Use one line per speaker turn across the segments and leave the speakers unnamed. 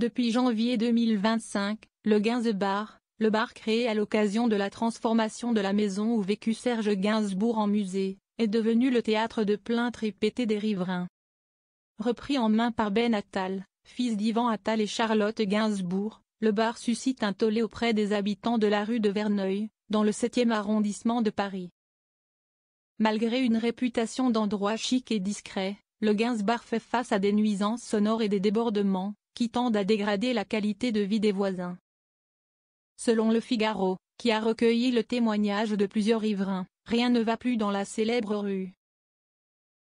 Depuis janvier 2025, le Gainsbar, le bar créé à l'occasion de la transformation de la maison où vécut Serge Gainsbourg en musée, est devenu le théâtre de plaintes répétées des riverains. Repris en main par Ben Attal, fils d'Yvan Attal et Charlotte Gainsbourg, le bar suscite un tollé auprès des habitants de la rue de Verneuil, dans le 7e arrondissement de Paris. Malgré une réputation d'endroit chic et discret, le Gainsbar fait face à des nuisances sonores et des débordements, qui tendent à dégrader la qualité de vie des voisins. Selon Le Figaro, qui a recueilli le témoignage de plusieurs riverains, rien ne va plus dans la célèbre rue.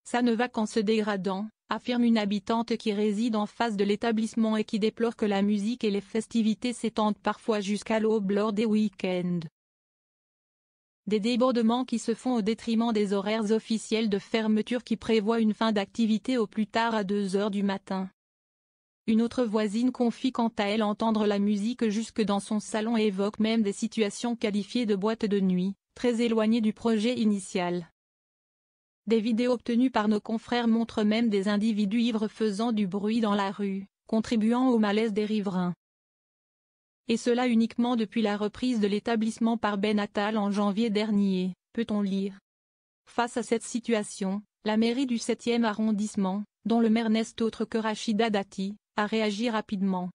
Ça ne va qu'en se dégradant, affirme une habitante qui réside en face de l'établissement et qui déplore que la musique et les festivités s'étendent parfois jusqu'à l'aube lors des week-ends. Des débordements qui se font au détriment des horaires officiels de fermeture qui prévoient une fin d'activité au plus tard à 2 heures du matin. Une autre voisine confie quant à elle entendre la musique jusque dans son salon et évoque même des situations qualifiées de boîtes de nuit, très éloignées du projet initial. Des vidéos obtenues par nos confrères montrent même des individus ivres faisant du bruit dans la rue, contribuant au malaise des riverains. Et cela uniquement depuis la reprise de l'établissement par Ben Attal en janvier dernier, peut-on lire. Face à cette situation, la mairie du 7e arrondissement, dont le maire n'est autre que Rachida Dati, a réagi rapidement.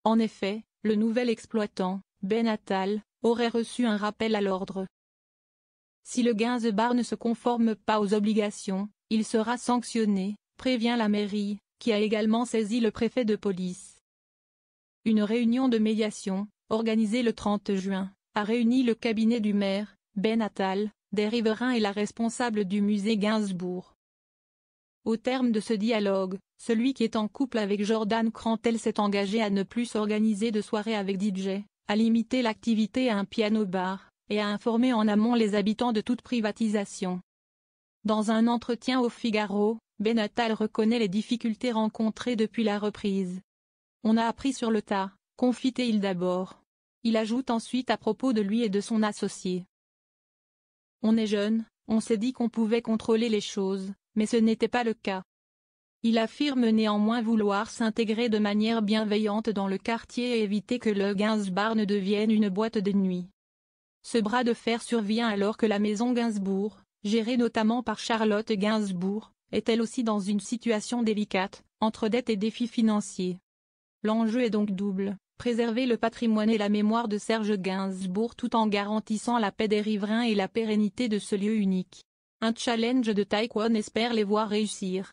En effet, le nouvel exploitant, Ben Attal, aurait reçu un rappel à l'ordre. Si le Gainsbar ne se conforme pas aux obligations, il sera sanctionné, prévient la mairie, qui a également saisi le préfet de police. Une réunion de médiation, organisée le 30 juin, a réuni le cabinet du maire, Ben Attal, des riverains et la responsable du musée Gainsbourg. Au terme de ce dialogue, celui qui est en couple avec Jordan Crantel s'est engagé à ne plus organiser de soirées avec DJ, à limiter l'activité à un piano-bar, et à informer en amont les habitants de toute privatisation. Dans un entretien au Figaro, Ben Attal reconnaît les difficultés rencontrées depuis la reprise. On a appris sur le tas, confie-t-il d'abord. Il ajoute ensuite à propos de lui et de son associé. On est jeune, on s'est dit qu'on pouvait contrôler les choses, mais ce n'était pas le cas. Il affirme néanmoins vouloir s'intégrer de manière bienveillante dans le quartier et éviter que le Gainsbar ne devienne une boîte de nuit. Ce bras de fer survient alors que la maison Gainsbourg, gérée notamment par Charlotte Gainsbourg, est elle aussi dans une situation délicate, entre dettes et défis financiers. L'enjeu est donc double, préserver le patrimoine et la mémoire de Serge Gainsbourg tout en garantissant la paix des riverains et la pérennité de ce lieu unique. Un challenge de taille qu'on espère les voir réussir.